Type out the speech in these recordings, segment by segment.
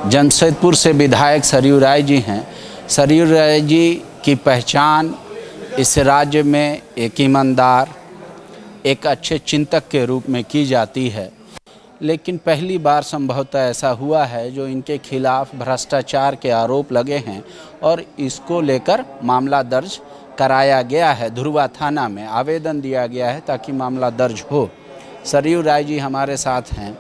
जमशेदपुर से विधायक सरयू राय जी हैं। सरयू राय जी की पहचान इस राज्य में एक ईमानदार, एक अच्छे चिंतक के रूप में की जाती है, लेकिन पहली बार संभवतः ऐसा हुआ है जो इनके खिलाफ भ्रष्टाचार के आरोप लगे हैं और इसको लेकर मामला दर्ज कराया गया है। धुरवा थाना में आवेदन दिया गया है ताकि मामला दर्ज हो। सरयू राय जी हमारे साथ हैं।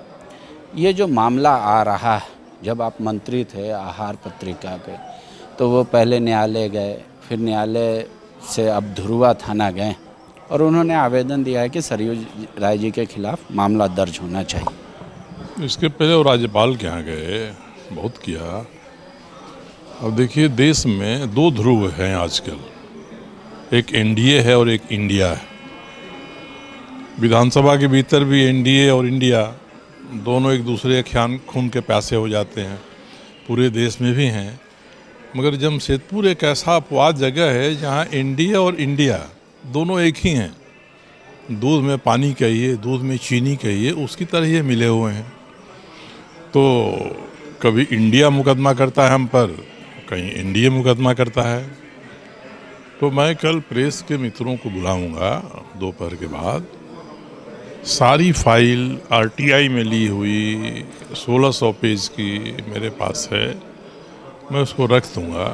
ये जो मामला आ रहा है, जब आप मंत्री थे आहार पत्रिका के, तो वो पहले न्यायालय गए, फिर न्यायालय से अब धुरवा थाना गए और उन्होंने आवेदन दिया है कि सरयू राय जी के खिलाफ मामला दर्ज होना चाहिए। इसके पहले वो राज्यपाल के यहाँ गए, बहुत किया। अब देखिए, देश में दो ध्रुव हैं आजकल, एक एनडीए है और एक इंडिया है। विधानसभा के भीतर भी एनडीए और इंडिया दोनों एक दूसरे के खून के प्यासे हो जाते हैं, पूरे देश में भी हैं। मगर जमशेदपुर एक ऐसा अपवाद जगह है जहाँ एनडीए और इंडिया दोनों एक ही हैं। दूध में पानी कहिए, दूध में चीनी कहिए, उसकी तरह ये मिले हुए हैं। तो कभी इंडिया मुकदमा करता है हम पर, कहीं एनडीए मुकदमा करता है। तो मैं कल प्रेस के मित्रों को बुलाऊंगा दोपहर के बाद। सारी फाइल आरटीआई में ली हुई 1600 पेज की मेरे पास है, मैं उसको रख दूंगा।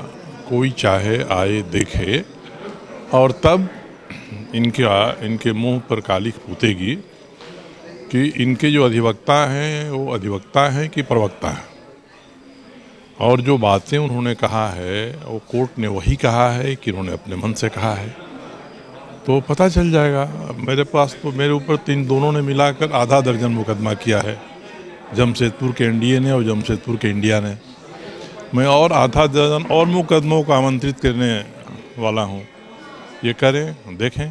कोई चाहे आए देखे और तब इनके मुंह पर कालिख पूतेगी कि इनके जो अधिवक्ता हैं वो अधिवक्ता हैं कि प्रवक्ता हैं, और जो बातें उन्होंने कहा है वो कोर्ट ने वही कहा है कि उन्होंने अपने मन से कहा है। तो पता चल जाएगा। मेरे पास तो मेरे ऊपर दोनों ने मिलाकर आधा दर्जन मुकदमा किया है, जमशेदपुर के एनडीए ने और जमशेदपुर के इंडिया ने। मैं और आधा दर्जन और मुकदमों को आमंत्रित करने वाला हूँ। ये करें, देखें,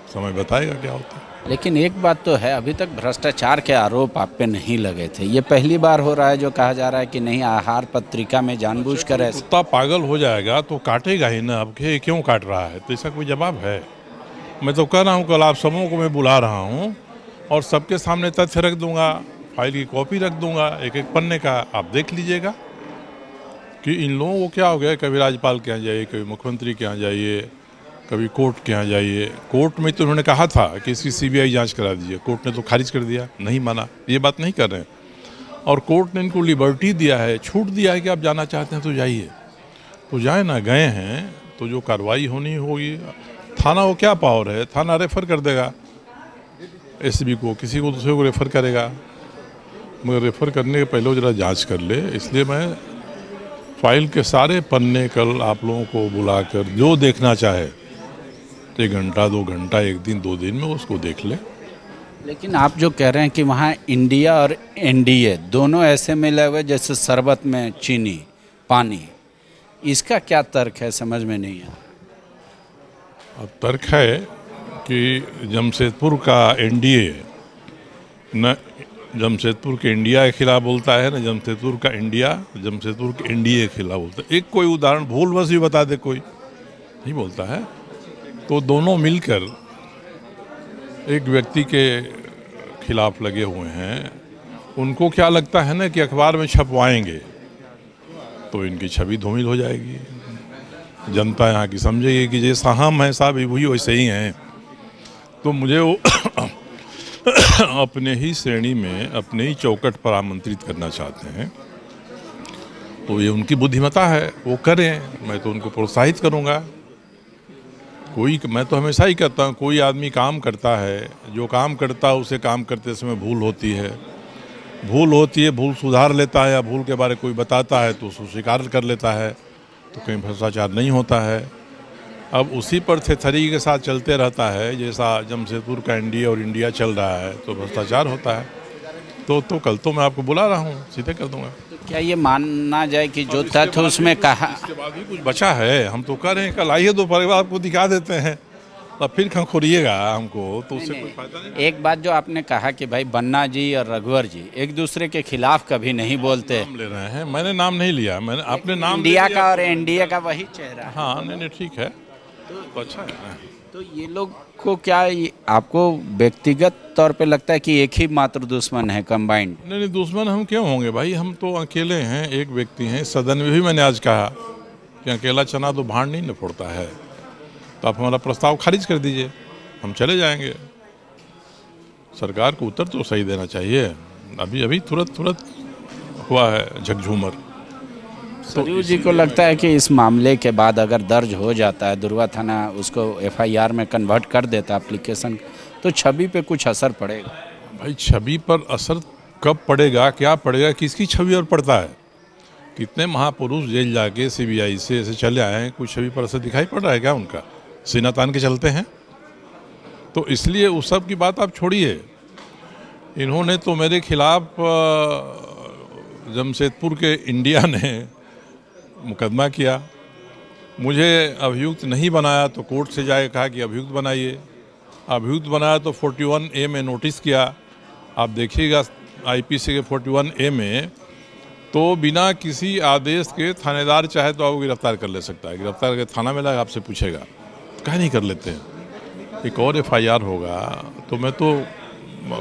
समय बताएगा क्या होता है। लेकिन एक बात तो है, अभी तक भ्रष्टाचार के आरोप आप पे नहीं लगे थे। ये पहली बार हो रहा है जो कहा जा रहा है कि नहीं, आहार पत्रिका में जानबूझकर ऐसा। कुत्ता पागल हो जाएगा तो काटेगा ही ना। अब क्यों काट रहा है, तो इसका कोई जवाब है? मैं तो कह रहा हूँ, कल आप सबों को मैं बुला रहा हूँ और सबके सामने तथ्य रख दूंगा, फाइल की कॉपी रख दूंगा, एक एक पन्ने का। आप देख लीजिएगा कि इन लोगों को क्या हो गया। कभी राज्यपाल के यहाँ जाइए, कभी मुख्यमंत्री के यहाँ जाइए, कभी कोर्ट के यहाँ जाइए। कोर्ट में तो उन्होंने कहा था कि इसकी सीबीआई जांच करा दीजिए, कोर्ट ने तो खारिज कर दिया, नहीं माना। ये बात नहीं कर रहे हैं। और कोर्ट ने इनको लिबर्टी दिया है, छूट दिया है कि आप जाना चाहते हैं तो जाइए। तो जाए ना, गए हैं तो जो कार्रवाई होनी होगी। थाना को क्या पावर है, थाना रेफर कर देगा एसपी को, किसी को दूसरे को रेफर करेगा। मगर रेफर करने के पहले वो जरा जांच कर ले। इसलिए मैं फाइल के सारे पन्ने कल आप लोगों को बुलाकर, जो देखना चाहे 1 घंटा 2 घंटा 1 दिन 2 दिन में उसको देख ले। लेकिन आप जो कह रहे हैं कि वहाँ इंडिया और एनडीए दोनों ऐसे मिले हुए जैसे शरबत में चीनी पानी, इसका क्या तर्क है, समझ में नहीं है। अब तर्क है कि जमशेदपुर का एनडीए न जमशेदपुर के इंडिया के खिलाफ बोलता है, न जमशेदपुर का इंडिया जमशेदपुर के एनडीए के खिलाफ बोलता है। एक कोई उदाहरण भूलवश भी बता दे, कोई नहीं बोलता है। तो दोनों मिलकर एक व्यक्ति के खिलाफ लगे हुए हैं। उनको क्या लगता है ना कि अखबार में छपवाएंगे तो इनकी छवि धूमिल हो जाएगी। जनता यहाँ की समझेगी कि जैसा हम हैं साहब वही वैसे ही हैं। तो मुझे वो अपने ही श्रेणी में, अपने ही चौकट पर आमंत्रित करना चाहते हैं। तो ये उनकी बुद्धिमत्ता है, वो करें। मैं तो उनको प्रोत्साहित करूँगा। मैं तो हमेशा ही कहता हूँ, कोई आदमी काम करता है, जो काम करता है उसे काम करते समय भूल होती है, भूल सुधार लेता है, या भूल के बारे कोई बताता है तो उसको स्वीकार कर लेता है, तो कहीं भ्रष्टाचार नहीं होता है। अब उसी पर थेथरी के साथ चलते रहता है, जैसा जमशेदपुर का एनडीए और इंडिया चल रहा है तो भ्रष्टाचार होता है। तो कल तो मैं आपको बुला रहा हूँ, सीधे कर दूंगा। तो क्या ये मानना जाए कि जो तथ्य उसमें कहा, इसके बाद भी कुछ बचा है? हम तो कह रहे हैं कल आइए, दोपहर बाद आपको दिखा देते हैं, तब फिर खंखोरिएगा हमको, तो उससे कोई फायदा नहीं। एक बात जो आपने कहा कि भाई बन्ना जी और रघुवर जी एक दूसरे के खिलाफ कभी नहीं बोलते। नाम ले रहे हैं, मैंने नाम नहीं लिया, मैंने अपने नाम इंडिया का और एनडीए का वही चेहरा है। हाँ, नहीं ठीक है, तो अच्छा है। तो ये लोग को क्या आपको व्यक्तिगत तौर पे लगता है कि एक ही मात्र दुश्मन है कंबाइंड? नहीं, दुश्मन हम क्यों होंगे भाई, हम तो अकेले हैं, एक व्यक्ति हैं। सदन में भी मैंने आज कहा कि अकेला चना तो भाड़ नहीं न फोड़ता है, तो आप हमारा प्रस्ताव खारिज कर दीजिए, हम चले जाएंगे। सरकार को उत्तर तो सही देना चाहिए। अभी अभी तुरंत हुआ है झकझूमर। सरयू जी को लगता है कि इस मामले के बाद अगर दर्ज हो जाता है, दुर्वा थाना उसको FIR में कन्वर्ट कर देता एप्लीकेशन, तो छवि पे कुछ असर पड़ेगा? भाई छवि पर असर कब पड़ेगा, क्या पड़ेगा, किसकी छवि और पड़ता है? कितने महापुरुष जेल जाके CBI से ऐसे चले आए हैं, कुछ छवि पर असर दिखाई पड़ रहा है क्या उनका? सीना तान के चलते हैं। तो इसलिए उस सब की बात आप छोड़िए। इन्होंने तो मेरे खिलाफ जमशेदपुर के इंडिया ने मुकदमा किया, मुझे अभियुक्त नहीं बनाया तो कोर्ट से जाके कहा कि अभियुक्त बनाइए। अभियुक्त बनाया तो 41A में नोटिस किया। आप देखिएगा IPC के 41A में तो बिना किसी आदेश के थानेदार चाहे तो आपको गिरफ्तार कर ले सकता है। गिरफ्तार करके थाना में लाकर आपसे पूछेगा, कहीं नहीं कर लेते हैं। एक और FIR होगा तो मैं तो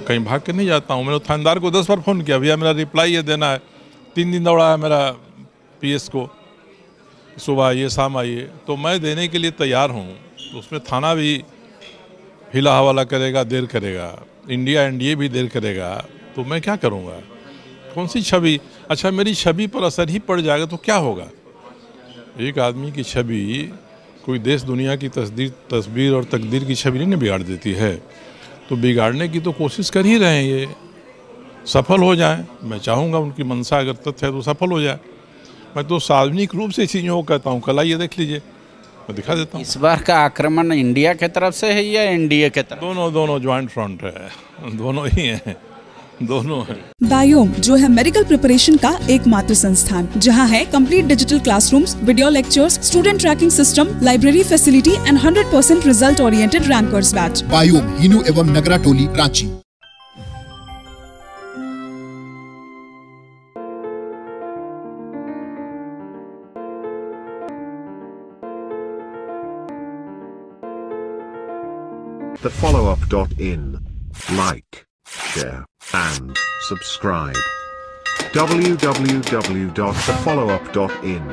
कहीं भाग के नहीं जाता हूँ। मैंने थानेदार को 10 बार फ़ोन किया, भैया मेरा रिप्लाई ये देना है। 3 दिन दौड़ा है मेरा PS को, सुबह आइए शाम आइए, तो मैं देने के लिए तैयार हूँ। तो उसमें थाना भी हिला हवाला करेगा, देर करेगा, इंडिया NDA भी देर करेगा, तो मैं क्या करूँगा? कौन सी छवि? अच्छा, मेरी छवि पर असर ही पड़ जाएगा तो क्या होगा? एक आदमी की छवि कोई देश दुनिया की तस्वीर और तकदीर की छवि नहीं बिगाड़ देती है। तो बिगाड़ने की तो कोशिश कर ही रहे हैं, ये सफल हो जाएं। मैं चाहूँगा उनकी मंशा अगर तथ्य है तो सफल हो जाए। मैं तो सार्वजनिक रूप से इस चीज़ों को कहता हूँ, कल आइए देख लीजिए, मैं दिखा देता हूँ। इस बार का आक्रमण इंडिया के तरफ से है या NDA के तरफ? दोनों ज्वाइंट फ्रंट है, दोनों ही हैं, दोनों हैं। बायोम जो है मेडिकल प्रिपरेशन का एकमात्र संस्थान, जहां है complete digital classrooms, video lectures, student tracking system, library facility and 100% result oriented rankers batch. Biome, Hinoo एवं नगरा टोली, Ranchi. thefollowup.in. Like, share, and subscribe. www.thefollowup.in